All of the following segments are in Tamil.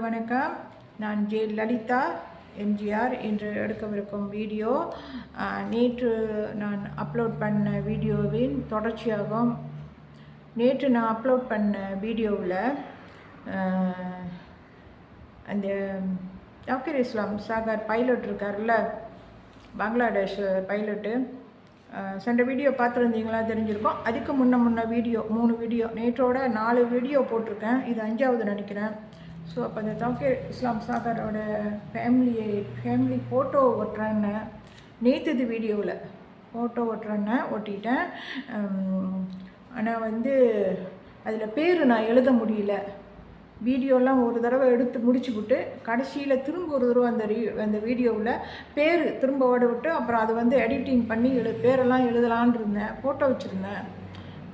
வணக்கம். நான் ஜே லலிதா எம்ஜிஆர் இன்று எடுக்கவிருக்கும் வீடியோ நேற்று நான் அப்லோட் பண்ண வீடியோவின் தொடர்ச்சியாகும். நேற்று நான் அப்லோட் பண்ண வீடியோவில் அந்த ஜாக்கிர் இஸ்லாம் சாகர் பைலட் இருக்கார்ல, பங்களாதேஷ் பைலட்டு, சென்ற வீடியோ பார்த்துருந்தீங்களா தெரிஞ்சிருக்கோம். அதுக்கு முன்ன வீடியோ 3 வீடியோ, நேற்றோட 4 வீடியோ போட்டிருக்கேன். இது 5வது நினைக்கிறேன். ஸோ அப்போ அந்த ஜாக்கிர் இஸ்லாம் சாகரோட ஃபேமிலி ஃபோட்டோ ஒட்டுறேன்னு நேற்று வீடியோவில் ஃபோட்டோ ஒட்டிட்டேன். ஆனால் அதில் பேர் நான் எழுத முடியல. வீடியோலாம் ஒரு தடவை எடுத்து முடிச்சுவிட்டு கடைசியில் திரும்ப ஒரு தடவை அந்த வீடியோவில் பேர் திரும்ப ஓட விட்டு அப்புறம் அது எடிட்டிங் பண்ணி பேரெல்லாம் எழுதலான் இருந்தேன். ஃபோட்டோ வச்சுருந்தேன்,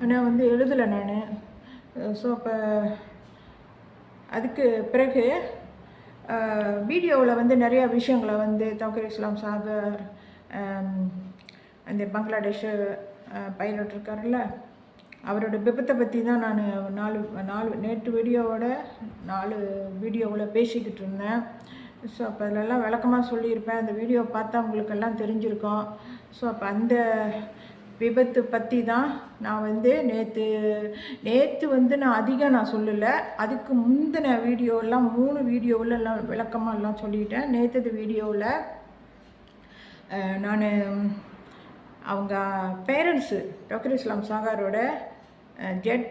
ஆனால் எழுதலை நான். ஸோ அப்போ அதுக்கு பிறகு வீடியோவில் நிறையா விஷயங்களை ஜாக்கிர் இஸ்லாம் சாகர், அந்த பங்களாதேஷ் பைலட் இருக்கார்ல, அவரோட விபத்தை பற்றி தான் நான் நேற்று வீடியோவோட 4 வீடியோவில் பேசிக்கிட்டு இருந்தேன். ஸோ அப்போ அதிலெல்லாம் விளக்கமாக சொல்லியிருப்பேன். அந்த வீடியோ பார்த்தா உங்களுக்கெல்லாம் தெரிஞ்சிருக்கோம். ஸோ அப்போ அந்த விபத்து பற்றி தான் நான் நேற்று நான் அதிகம் சொல்லலை. அதுக்கு முந்தின வீடியோலாம் 3 வீடியோவில் எல்லாம் விளக்கமாக எல்லாம் சொல்லிட்டேன். நேற்று வீடியோவில் நான் அவங்க பேரண்ட்ஸு ஜாக்கிர் இஸ்லாம் சாகரோட ஜெட்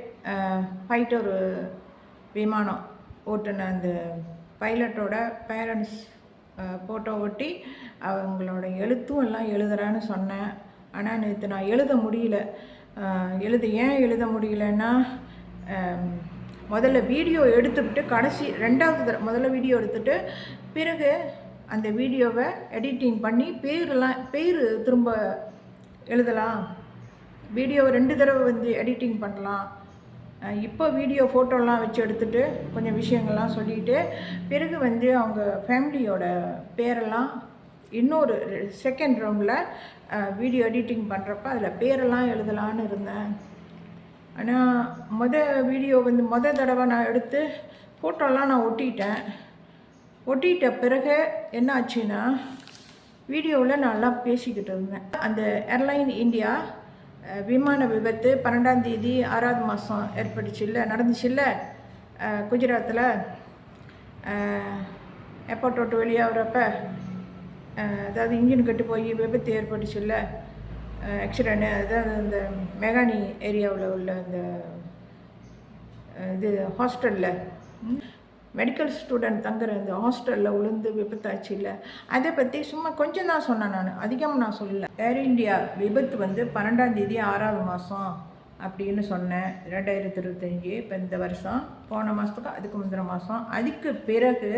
ஃபைட்டர் விமானம் ஓட்டுன அந்த பைலட்டோட பேரண்ட்ஸ் ஃபோட்டோ ஒட்டி அவங்களோட எழுத்தும் எல்லாம் எழுதுறான்னு சொன்னேன். ஆனால் நேற்று நான் எழுத முடியல. ஏன் எழுத முடியலன்னா, முதல்ல வீடியோ எடுத்துக்கிட்டு முதல்ல வீடியோ எடுத்துகிட்டு பிறகு அந்த வீடியோவை எடிட்டிங் பண்ணி பேர் திரும்ப எழுதலாம். வீடியோ 2 தடவை எடிட்டிங் பண்ணலாம். இப்போ வீடியோ ஃபோட்டோலாம் வச்சு எடுத்துகிட்டு கொஞ்சம் விஷயங்கள்லாம் சொல்லிவிட்டு பிறகு அவங்க ஃபேமிலியோட பேரெல்லாம் இன்னொரு செகண்ட் ரவுண்டில் வீடியோ எடிட்டிங் பண்ணுறப்ப அதில் பேரெல்லாம் எழுதலான்னு இருந்தேன். ஆனால் வீடியோ தடவை நான் எடுத்து ஃபோட்டோலாம் நான் ஒட்டிட்ட பிறகு என்ன ஆச்சுன்னா, வீடியோவில் நல்லா பேசிக்கிட்டு இருந்தேன். அந்த ஏர்லைன் இந்தியா விமான விபத்து 12ஆம் தேதி 6வது மாதம் நடந்துச்சுல்ல குஜராத்தில். ஏர்போர்ட் விட்டு வெளியாகிறப்ப அதாவது இன்ஜின் கட்டு போய் விபத்து ஏற்பட்டுச்சுல்ல, ஆக்சிடென்ட். அதாவது அந்த மெகானி ஏரியாவில் உள்ள அந்த ஹாஸ்டலில் மெடிக்கல் ஸ்டூடெண்ட் தங்குற அந்த ஹாஸ்டலில் விழுந்து விபத்தாச்சு இல்லை, அதை பற்றி சும்மா கொஞ்சம் தான் சொன்னேன். நான் அதிகமாக நான் சொல்லலை. ஏர் இண்டியா விபத்து 12ஆம் தேதி 6வது மாதம் அப்படின்னு சொன்னேன். 2025 இப்போ இந்த வருஷம், போன மாதத்துக்கு அதுக்கு முந்தின மாதம், அதுக்கு பிறகு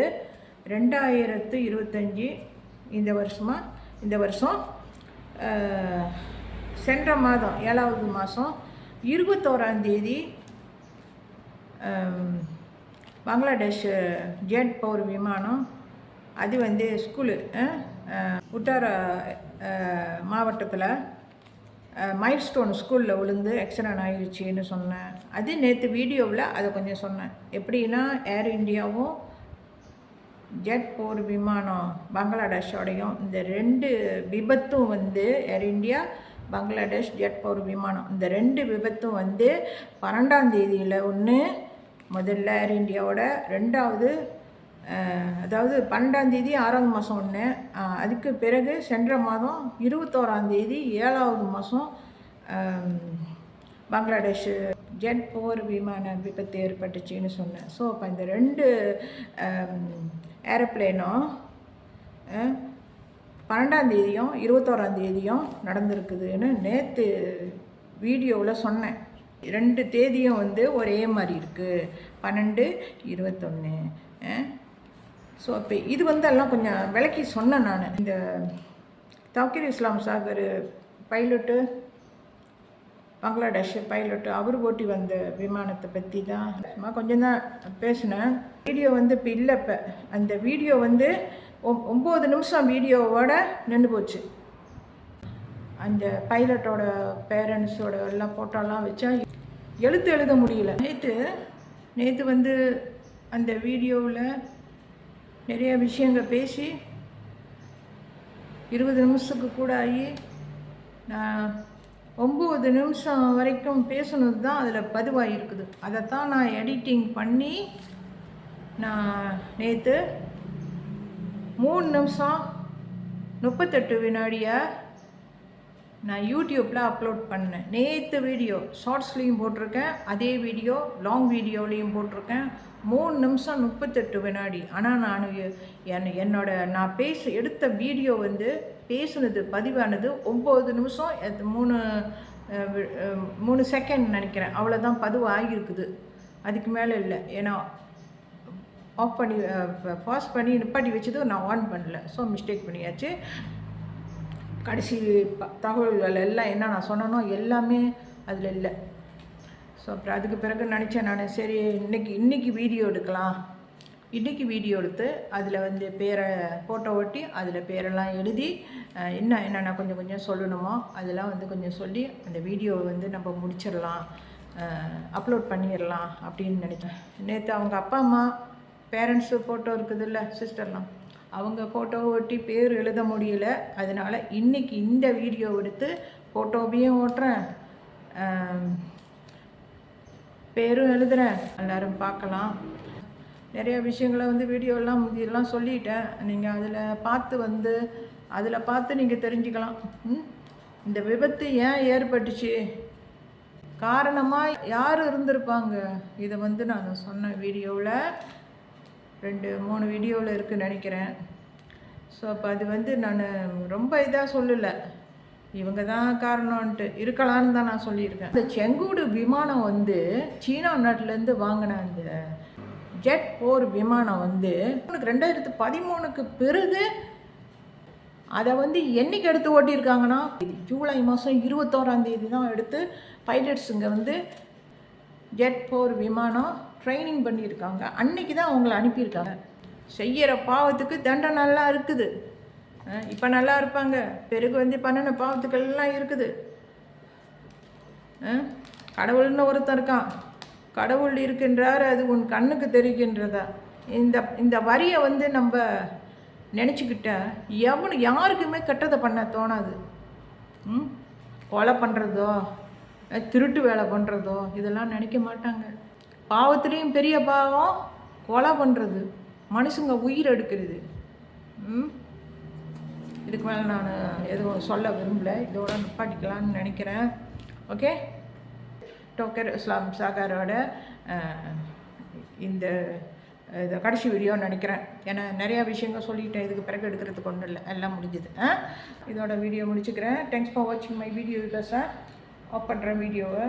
2025 இந்த வருஷம் சென்ற மாதம் 7வது மாதம் 21ஆம் தேதி பங்களாதேஷ் ஜெட் போர் விமானம் அது ஸ்கூலு உட்டார மாவட்டத்தில் மைல்ஸ்டோன் ஸ்கூலில் விழுந்து ஆக்சிடென்ட் ஆகிடுச்சின்னு சொன்னேன். அது நேற்று வீடியோவில் அதை கொஞ்சம் சொன்னேன். எப்படின்னா, ஏர் இண்டியாவும் ஜெட் போர் விமானம் பங்களாதேஷோடையும் இந்த 2 விபத்தும் ஏர் இண்டியா பங்களாதேஷ் ஜெட் போர் விமானம் இந்த 2 விபத்தும் 12ஆம் தேதியில் ஒன்று, முதல்ல ஏர் இண்டியாவோட, 2வது அதாவது 12ஆம் தேதி 6வது மாதம் ஒன்று, அதுக்கு பிறகு சென்ற மாதம் 21ஆம் தேதி 7வது மாதம் பங்களாதேஷ் ஜெட் போர் விமான விபத்து ஏற்பட்டுச்சின்னு சொன்னேன். ஸோ அப்போ இந்த 2 ஏரோப்ளேனும் 12ஆம் தேதியும் 21ஆம் தேதியும் நடந்திருக்குதுன்னு நேற்று வீடியோவில் சொன்னேன். 2 தேதியும் ஒரே மாதிரி இருக்குது, 12, 21. ஸோ அப்போ இது எல்லாம் கொஞ்சம் விளக்கி சொன்னேன் நான். இந்த ஜாக்கிர் இஸ்லாம் சாகர் பைலட்டு, பங்களாதேஷ் பைலட்டு, அவர் ஓட்டி வந்த விமானத்தை பற்றி தான் கொஞ்சம் தான் பேசினேன். வீடியோ இப்போ இல்லை. இப்போ அந்த வீடியோ 9 நிமிஷம் வீடியோவோட நின்று போச்சு. அந்த பைலட்டோட பேரண்ட்ஸோட எல்லாம் ஃபோட்டோலாம் வச்சா எழுத முடியல. நேற்று அந்த வீடியோவில் நிறைய விஷயங்கள் பேசி 20 நிமிஷத்துக்கு கூட ஆகி நான் 9 நிமிஷம் வரைக்கும் பேசுனது தான் அதில் பதிவாகிருக்குது. அதைத்தான் நான் எடிட்டிங் பண்ணி நான் நேற்று 3 நிமிஷம் 38 வினாடியை நான் யூடியூப்பில் அப்லோட் பண்ணேன். நேற்று வீடியோ ஷார்ட்ஸ்லேயும் போட்டிருக்கேன், அதே வீடியோ லாங் வீடியோலேயும் போட்டிருக்கேன். 3 நிமிஷம் 38 வினாடி. ஆனால் நான் நான் எடுத்த வீடியோ வந்து பேசுனது பதிவானது 9 நிமிஷம் 3 செகண்ட் நினைக்கிறேன். அவ்வளோதான் பதிவு ஆகியிருக்குது, அதுக்கு மேலே இல்லை. ஏன்னா ஆஃப் பண்ணி பாஸ் பண்ணி நிப்பாட்டி வச்சது நான் ஆன் பண்ணல, ஸோ மிஸ்டேக் பண்ணியாச்சு. கடைசி தகவல்கள் எல்லாம் என்ன நான் சொன்னனோ எல்லாமே அதில் இல்லை. ஸோ அப்புறம் அதுக்கு பிறகு நினச்சேன் நான், சரி இன்றைக்கி வீடியோ எடுக்கலாம். இன்றைக்கி வீடியோ எடுத்து அதில் வந்து பேரை ஃபோட்டோ ஒட்டி அதில் பேரெல்லாம் எழுதி என்னென்ன கொஞ்சம் சொல்லணுமோ அதெல்லாம் வந்து கொஞ்சம் சொல்லி அந்த வீடியோவை வந்து நம்ம முடிச்சிடலாம், அப்லோட் பண்ணிடலாம் அப்படின்னு நினைச்சேன். நேற்று அவங்க அப்பா அம்மா பேரண்ட்ஸு ஃபோட்டோ இருக்குதுல்ல, சிஸ்டர்லாம், அவங்க ஃபோட்டோவை ஒட்டி பேர் எழுத முடியல. அதனால் இன்றைக்கி இந்த வீடியோ எடுத்து ஃபோட்டோவையும் ஓட்டுறேன், பேரும் எழுதுகிறேன், எல்லோரும் பார்க்கலாம். நிறைய விஷயங்களை வந்து வீடியோலாம் முந்தியெல்லாம் சொல்லிட்டேன். நீங்கள் அதில் பார்த்து நீங்கள் தெரிஞ்சுக்கலாம். இந்த விபத்து ஏன் ஏற்பட்டுச்சு, காரணமாக யார் இருந்திருப்பாங்க, இதை வந்து நான் சொன்ன வீடியோவில் 2-3 வீடியோவில் இருக்குதுன்னு நினைக்கிறேன். ஸோ அப்போ அது வந்து நான் ரொம்ப இதாக சொல்லலை, இவங்க தான் காரணம்ன்ட்டு இருக்கலான்னு தான் நான் சொல்லியிருக்கேன். இந்த செங்கோடு விமானம் வந்து சீனா நாட்டிலேருந்து வாங்கின அந்த ஜெட் போர் விமானம் வந்து 2013க்கு பிறகு அதை வந்து என்றைக்கு எடுத்து ஓட்டியிருக்காங்கன்னா, ஜூலை மாதம் 21ஆம் தேதி தான் எடுத்து பைலட்ஸுங்க வந்து ஜெட் போர் விமானம் ட்ரைனிங் பண்ணியிருக்காங்க. அன்றைக்கி தான் அவங்கள அனுப்பியிருக்காங்க. செய்கிற பாவத்துக்கு தண்டனைலாம் இருக்குது. இப்போ நல்லா இருப்பாங்க, பிறகு வந்து பண்ணின பாவத்துக்கெல்லாம் இருக்குது. கடவுள்னு ஒருத்தன் இருக்கான், கடவுள் இருக்கின்றார், அது உன் கண்ணுக்கு தெரிகின்றதா. இந்த வரியை வந்து நம்ம நினச்சிக்கிட்ட யாருக்குமே கெட்டதை பண்ண தோணாது. கொலை பண்ணுறதோ திருட்டு வேலை பண்ணுறதோ இதெல்லாம் நினைக்க மாட்டாங்க. பாவத்துலேயும் பெரிய பாவம் கொலை பண்ணுறது, மனுஷங்க உயிர் எடுக்கிறது. இதுக்கு மேலே நான் எதுவும் சொல்ல விரும்பலை, இதோட நிப்பாட்டிக்கலான்னு நினைக்கிறேன். ஓகே, டோக்கர் இஸ்லாம் சாகரோட இந்த கடைசி வீடியோன்னு நினைக்கிறேன். ஏன்னா நிறையா விஷயங்கள் சொல்லிட்டேன், இதுக்கு பிறகு எடுக்கிறதுக்கு ஒன்றும் இல்லை, எல்லாம் முடிஞ்சுது. இதோட வீடியோ முடிச்சுக்கிறேன். தேங்க்ஸ் ஃபார் வாட்சிங் மை வீடியோ. இல்லை சார், ஆஃப் பண்ணுறேன் வீடியோவை.